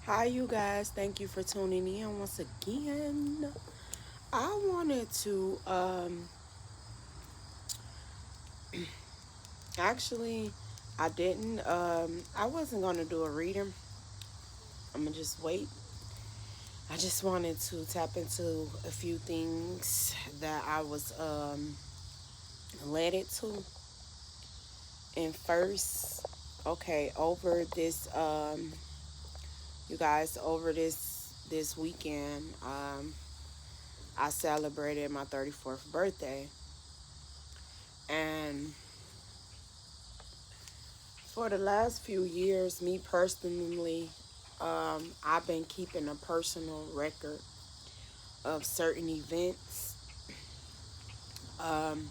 Hi, you guys. Thank you for tuning in once again. I wanted to, actually, I didn't, I wasn't going to do a reading. I'm going to just wait. I just wanted to tap into a few things that I was, led it to. And first, okay, over this, you guys, over this weekend, I celebrated my 34th birthday. And for the last few years, me personally, I've been keeping a personal record of certain events. Um,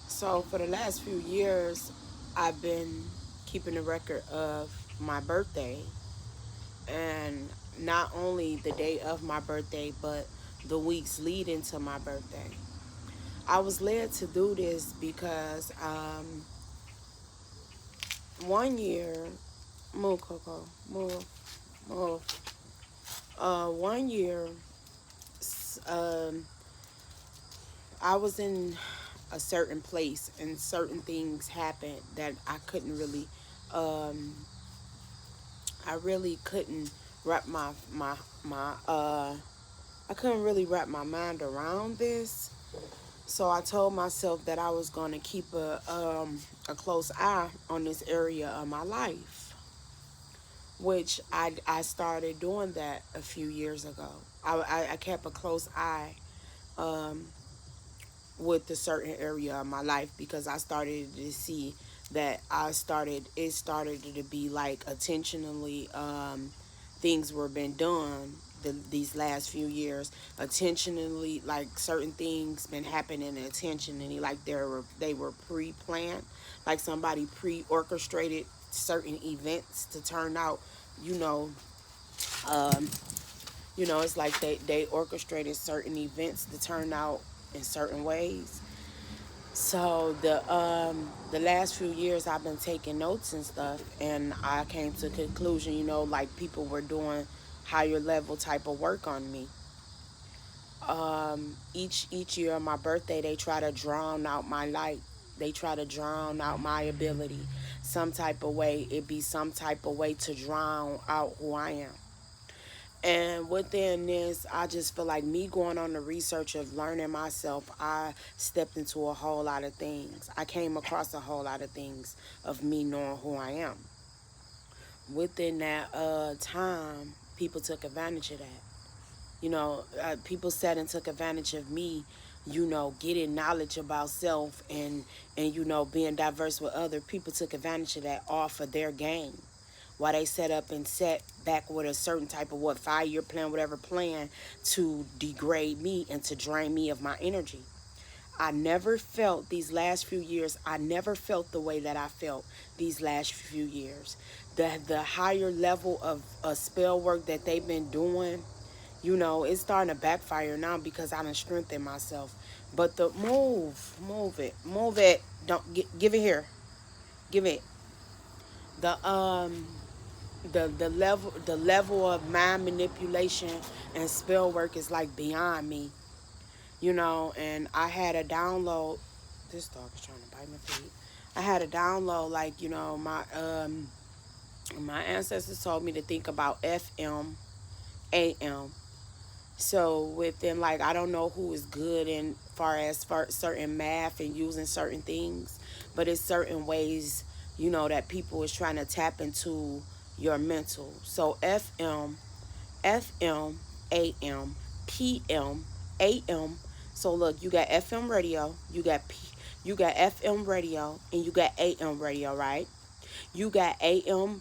so for the last few years, I've been keeping a record of my birthday, and not only the day of my birthday, but the weeks leading to my birthday. I was led to do this because one year, move Coco, move. One year, um, I was in a certain place and certain things happened that um, I really couldn't wrap I couldn't really wrap my mind around this. So I told myself that I was going to keep a close eye on this area of my life, which I started doing that a few years ago. I kept a close eye um, with a certain area of my life because I started to see that it started to be like intentionally things were being done these last few years, intentionally, like certain things been happening intentionally, like they were pre-planned, like somebody pre-orchestrated certain events to turn out, you know um, it's like they orchestrated certain events to turn out in certain ways. So the last few years I've been taking notes and stuff, and I came to the conclusion, like people were doing higher level type of work on me. Each year on my birthday, they try to drown out my light. They try to drown out my ability. Some type of way, it be some type of way to drown out who I am. And within this, I just feel like me going on the research of learning myself, I stepped into a whole lot of things. I came across a whole lot of things of me knowing who I am. Within that time, people took advantage of that. People sat and took advantage of me, getting knowledge about self and being diverse with other people took advantage of that off of their game. While they set up and set back with a certain type of 5-year plan, whatever plan, to degrade me and to drain me of my energy. I never felt these last few years, I never felt the way that I felt these last few years. The higher level of spell work that they've been doing, it's starting to backfire now because I done strengthened myself. But move it. Don't give it here, give it. The the level of mind manipulation and spell work is like beyond me, And I had a download. This dog is trying to bite my feet. I had a download, like my ancestors told me to think about FM, AM. So within, like, I don't know who is good in far as for certain math and using certain things, but it's certain ways, that people is trying to tap into your mental. So FM, AM, PM, AM. So look, you got FM radio, you got FM radio, and you got AM radio, right? You got AM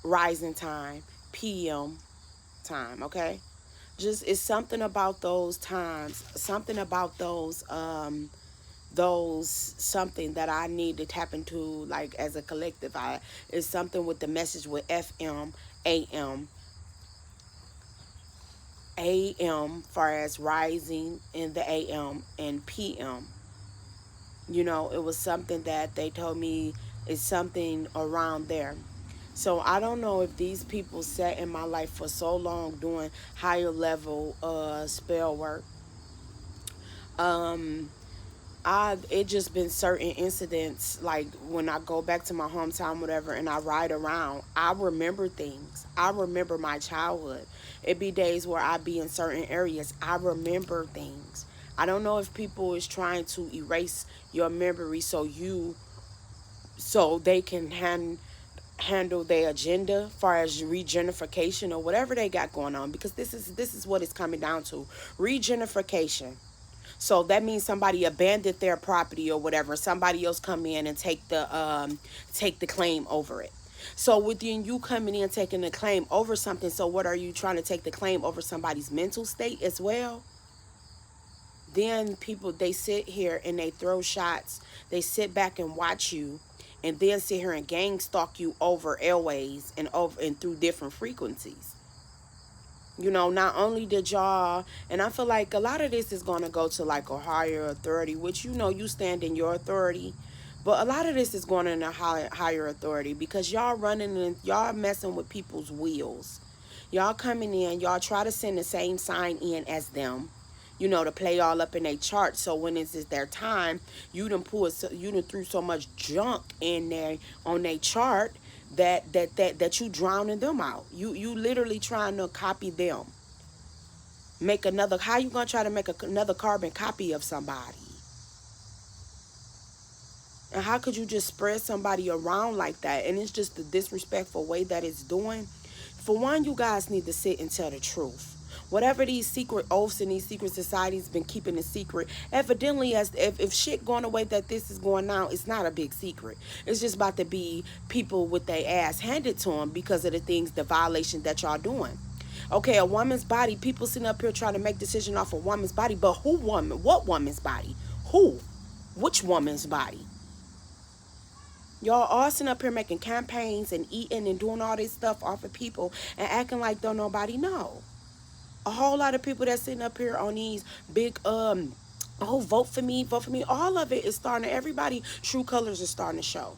rising time, PM time, okay? Just it's something about those times, something about those something that I need to tap into, like as a collective. I It's something with the message with FM, AM, AM far as rising in the AM and PM. It was something that they told me is something around there. So I don't know if these people sat in my life for so long doing higher level spell work. Um, I it just been certain incidents like when I go back to my hometown, whatever, and I ride around. I remember things. I remember my childhood. It be days where I be in certain areas. I remember things. I don't know if people is trying to erase your memory so they can handle their agenda far as regenerification or whatever they got going on, because this is what it's coming down to, regenerification. So that means somebody abandoned their property or whatever, somebody else come in and take the claim over it. So within you coming in taking the claim over something, so what are you trying to take the claim over somebody's mental state as well? Then people, they sit here and they throw shots. They sit back and watch you, and then sit here and gang stalk you over airways and over and through different frequencies. Not only did y'all, and I feel like a lot of this is gonna go to like a higher authority, which you stand in your authority. But a lot of this is going in a higher authority because y'all running and y'all messing with people's wheels. Y'all coming in, y'all try to send the same sign in as them, to play all up in their chart. So when it's their time, you done threw so much junk in there on their chart that you drowning them out. You literally trying to copy them. Make another. How you gonna try to make another carbon copy of somebody? And how could you just spread somebody around like that? And it's just the disrespectful way that it's doing. For one, you guys need to sit and tell the truth. Whatever these secret oaths and these secret societies been keeping a secret, evidently, as if shit going away that this is going on, it's not a big secret. It's just about to be people with their ass handed to them because of the things, the violations that y'all doing. Okay, a woman's body, people sitting up here trying to make decision off a woman's body, but who woman? What woman's body? Who? Which woman's body? Y'all all sitting up here making campaigns and eating and doing all this stuff off of people and acting like don't nobody know. A whole lot of people that's sitting up here on these big oh, vote for me, vote for me. All of it is starting to, everybody true colors are starting to show.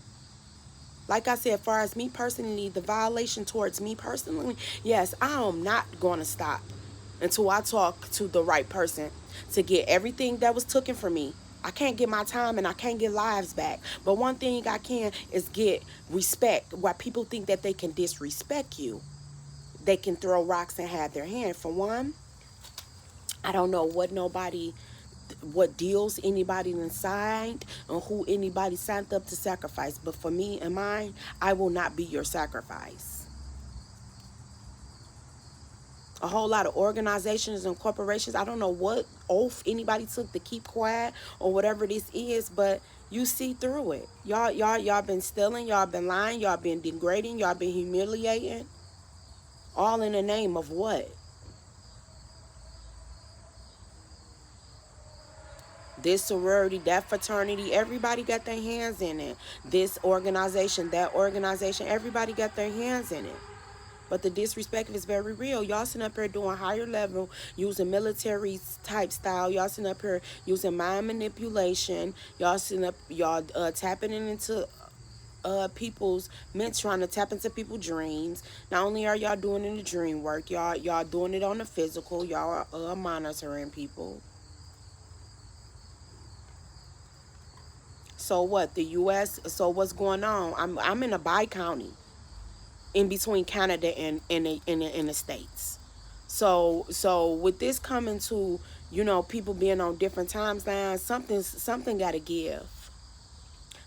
Like I said, as far as me personally, the violation towards me personally, yes, I am not going to stop until I talk to the right person to get everything that was taken from me. I can't get my time and I can't get lives back. But one thing I can is get respect. Why people think that they can disrespect you, they can throw rocks and have their hand. For one, I don't know what deals anybody done signed and who anybody signed up to sacrifice. But for me and mine, I will not be your sacrifice. A whole lot of organizations and corporations, I don't know what oath anybody took to keep quiet or whatever this is, but you see through it. Y'all been stealing, y'all been lying, y'all been degrading, y'all been humiliating. All in the name of what? This sorority, that fraternity, everybody got their hands in it. This organization, that organization, everybody got their hands in it. But the disrespect is very real. Y'all sitting up here doing higher level, using military type style. Y'all sitting up here using mind manipulation. Y'all tapping into people's meant, trying to tap into people's dreams. Not only are y'all doing it in the dream work, y'all doing it on the physical. Y'all are monitoring people. So what? The U.S. So what's going on? I'm in a bi-county, in between Canada and in the States. So with this coming to people being on different timelines, something got to give.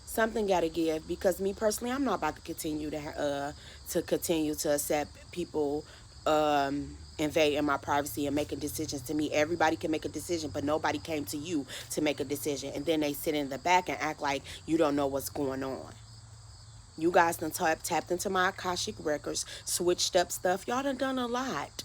Something got to give, because me personally, I'm not about to continue to accept people invading my privacy and making decisions to me. Everybody can make a decision, but nobody came to you to make a decision, and then they sit in the back and act like you don't know what's going on. You guys done tapped into my Akashic records, switched up stuff. Y'all done a lot.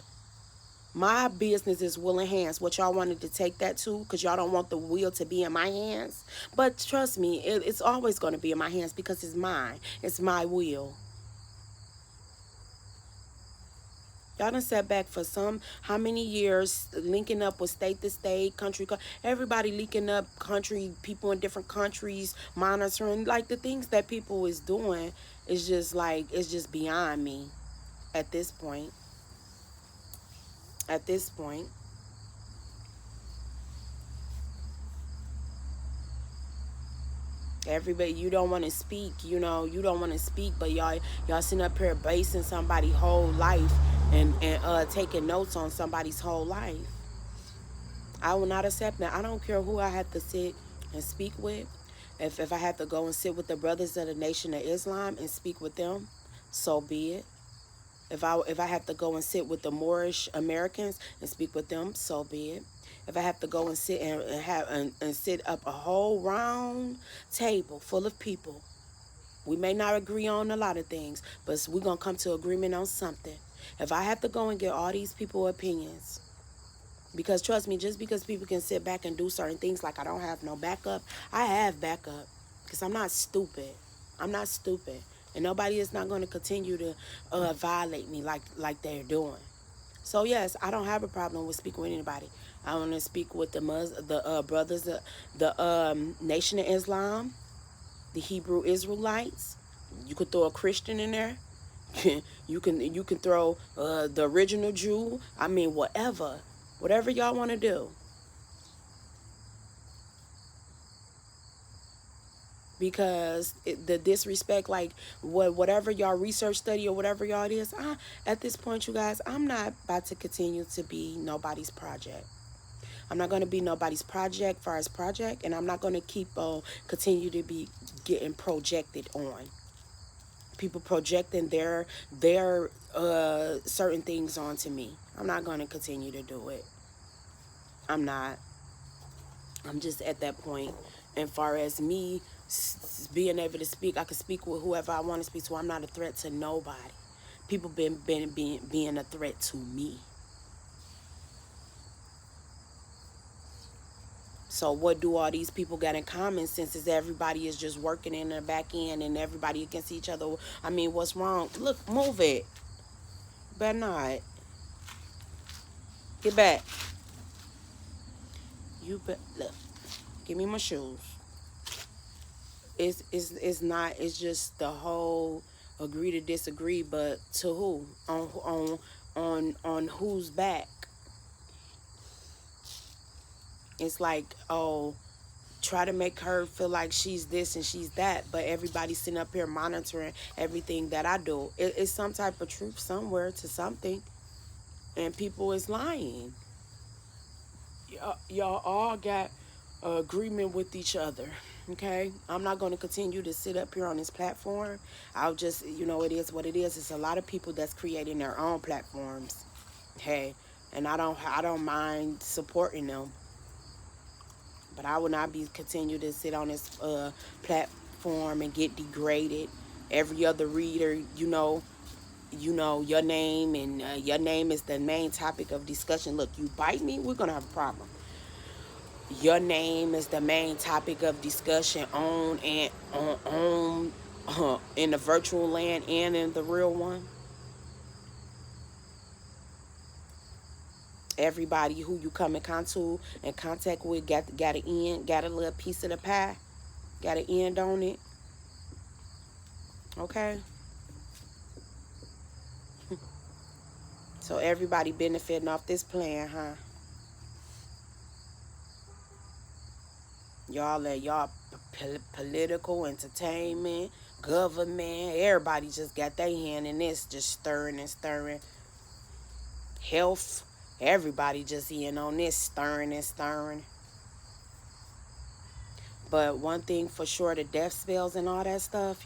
My business is willing hands. What y'all wanted to take that to, because y'all don't want the wheel to be in my hands. But trust me, it's always going to be in my hands because it's mine. It's my wheel. Y'all done sat back for how many years, linking up with state to state, everybody linking up, people in different countries, monitoring. Like, the things that people is doing is just like, it's just beyond me at this point. At this point. Everybody, you don't want to speak, you don't want to speak, but y'all sitting up here basing somebody's whole life and taking notes on somebody's whole life. I will not accept that. I don't care who I have to sit and speak with. If I have to go and sit with the brothers of the Nation of Islam and speak with them, so be it. If I have to go and sit with the Moorish Americans and speak with them, so be it. If I have to go and sit and sit up a whole round table full of people, we may not agree on a lot of things, but we're gonna come to agreement on something. If I have to go and get all these people opinions, because trust me, just because people can sit back and do certain things like I don't have no backup, I have backup. Because I'm not stupid. I'm not stupid. And nobody is not going to continue to violate me like they're doing. So yes, I don't have a problem with speaking with anybody. I want to speak with the brothers, the Nation of Islam, the Hebrew Israelites. You could throw a Christian in there. you can throw the original Jew. I mean, whatever y'all want to do. Because the disrespect, like whatever y'all research study or whatever y'all it is, at this point, you guys, I'm not about to continue to be nobody's project. I'm not going to be nobody's project far as project, and I'm not going to continue to be getting projected on. People projecting their certain things onto me. I'm not going to continue to do it. I'm not. I'm just at that point. And far as me being able to speak, I can speak with whoever I want to speak to. I'm not a threat to nobody. People being a threat to me. So what do all these people got in common, since everybody is just working in the back end and everybody against each other? I mean, what's wrong? Look, move it. Better not. Get back. Look. Give me my shoes. It's not. It's just the whole agree to disagree, but to who? On whose back? It's like, oh, try to make her feel like she's this and she's that, but everybody's sitting up here monitoring everything that I do. It's some type of truth somewhere to something, and people is lying. Y'all all got agreement with each other. Okay, I'm not going to continue to sit up here on this platform. I'll just, it is what it is. It's a lot of people that's creating their own platforms. Hey, and I don't mind supporting them. But I will not be continue to sit on this platform and get degraded. Every other reader, your name, and your name is the main topic of discussion. Look, you bite me, we're gonna have a problem. Your name is the main topic of discussion on in the virtual land and in the real one. Everybody who you come in contact with got an end, got a little piece of the pie, got an end on it. Okay. So everybody benefiting off this plan, huh? Y'all political, entertainment, government, everybody just got their hand in this, just stirring and stirring. Health, everybody just in on this, stirring and stirring. But one thing for sure, the death spells and all that stuff,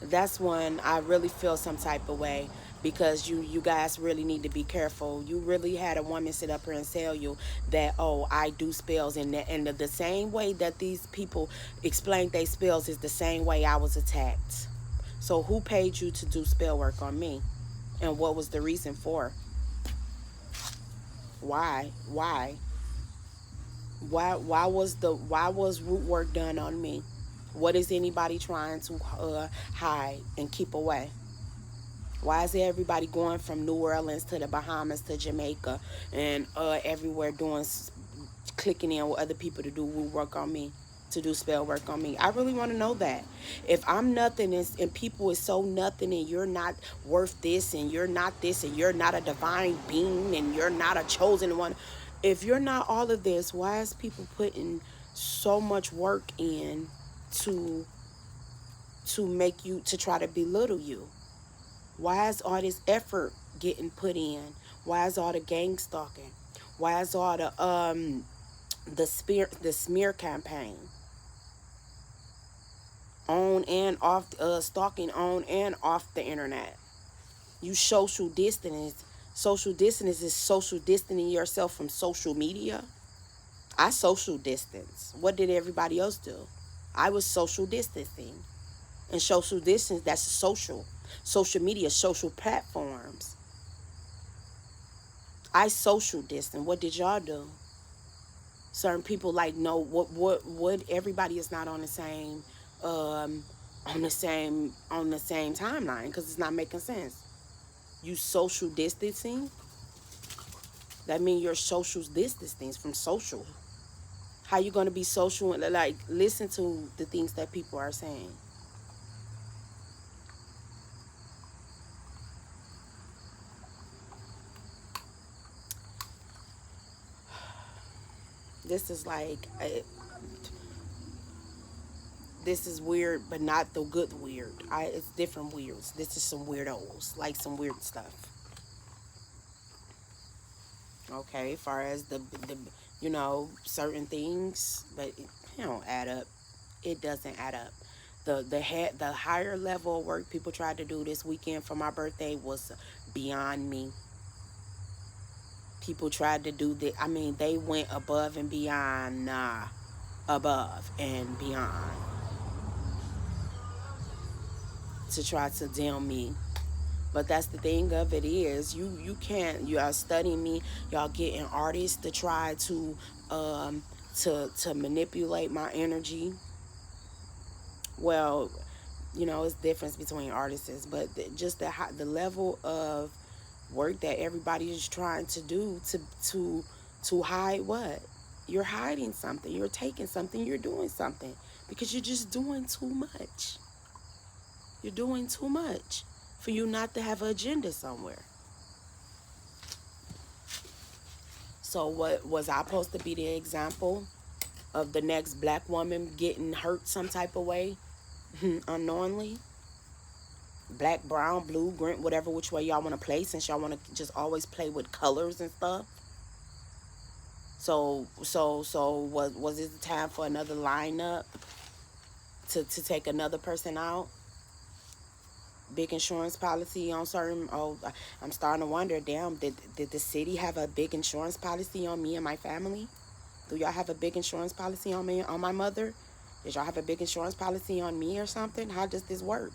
that's when I really feel some type of way, because you guys really need to be careful. You really had a woman sit up here and tell you that, oh, I do spells, and the same way that these people explained they spells is the same way I was attacked. So who paid you to do spell work on me? And what was the reason for? Why was root work done on me? What is anybody trying to hide and keep away? Why is everybody going from New Orleans to the Bahamas to Jamaica and everywhere doing clicking in with other people to do woo work on me, to do spell work on me? I really want to know that. If I'm nothing and people is so nothing and you're not worth this and you're not this and you're not a divine being and you're not a chosen one, if you're not all of this, why is people putting so much work in to make you, to try to belittle you? Why is all this effort getting put in? Why is all the gang stalking? Why is all the smear campaign on and off, stalking on and off the internet? You social distance is social distancing yourself from social media. I social distance. What did everybody else do? I was social distancing. And social distance, that's social media, social platforms. I social distance. What did y'all do? Certain people like no, what everybody is not um on the same timeline, because it's not making sense. You social distancing, that means you're social distancing from social. How you going to be social and like listen to the things that people are saying? This is like this is weird, but not the good weird. It's different weirds. This is some weirdos, like some weird stuff. Okay, as far as the certain things, but it don't add up. It doesn't add up. The higher level of work people tried to do this weekend for my birthday was beyond me. People tried to do the. I mean, they went above and beyond. Nah, above and beyond to try to dim me. But that's the thing of it is you can't, you are studying me, y'all getting artists to try um to manipulate my energy. Well, it's difference between artists, but just the level of work that everybody is trying to do to hide what? You're hiding something, you're taking something, you're doing something because you're just doing too much. You're doing too much for you not to have an agenda somewhere. So what was I supposed to be the example of the next black woman getting hurt some type of way unknowingly? Black, brown, blue, green, whatever which way y'all want to play, since y'all want to just always play with colors and stuff. So was it time for another lineup to take another person out? Big insurance policy on certain. Oh, I'm starting to wonder. Damn, did the city have a big insurance policy on me and my family? Do y'all have a big insurance policy on me, on my mother? Did y'all have a big insurance policy on me or something? How does this work?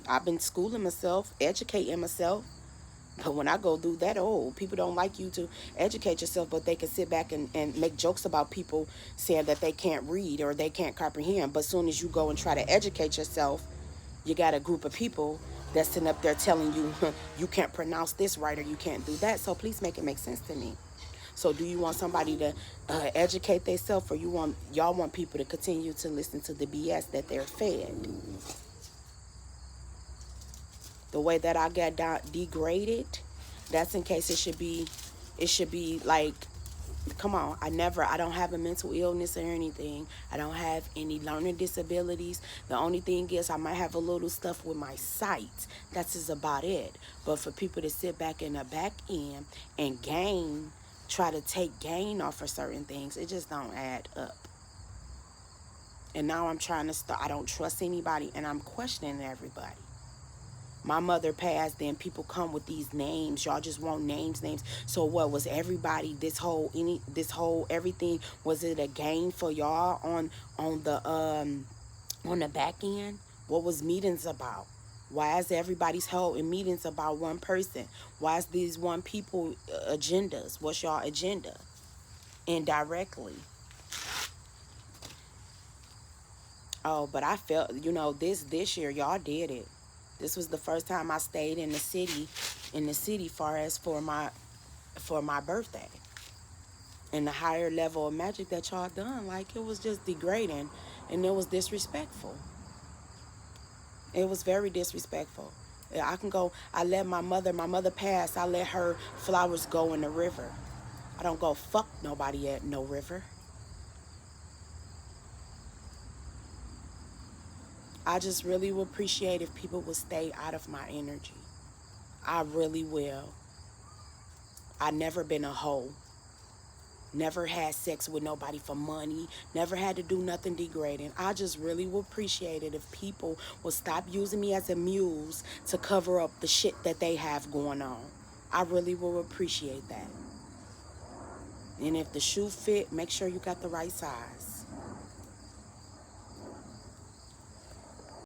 I've been schooling myself, educating myself. But when I go through that, people don't like you to educate yourself, but they can sit back and make jokes about people saying that they can't read or they can't comprehend. But as soon as you go and try to educate yourself, you got a group of people that's sitting up there telling you, you can't pronounce this right or you can't do that. So please make it make sense to me. So do you want somebody to educate themselves, or y'all want people to continue to listen to the BS that they're fed? The way that I got degraded, that's in case it should be like, come on, I don't have a mental illness or anything. I don't have any learning disabilities. The only thing is I might have a little stuff with my sight. That's just about it. But for people to sit back in the back end and try to take gain off of certain things, it just don't add up. And now I'm trying to start. I don't trust anybody, and I'm questioning everybody. My mother passed, then people come with these names. Y'all just want names. So what was everybody, this whole everything, was it a gain for y'all on the back end? What was meetings about? Why is everybody's holding meetings about one person? Why is these one people agendas? What's y'all agenda? Indirectly. Oh, but I felt, this year y'all did it. This was the first time I stayed in the city far as for my birthday. And the higher level of magic that y'all done, like, it was just degrading and it was disrespectful. It was very disrespectful. Yeah, I let my mother pass, I let her flowers go in the river. I don't go fuck nobody at no river. I just really would appreciate if people would stay out of my energy. I really will. I never been a hoe. Never had sex with nobody for money. Never had to do nothing degrading. I just really would appreciate it if people would stop using me as a muse to cover up the shit that they have going on. I really will appreciate that. And if the shoe fit, make sure you got the right size.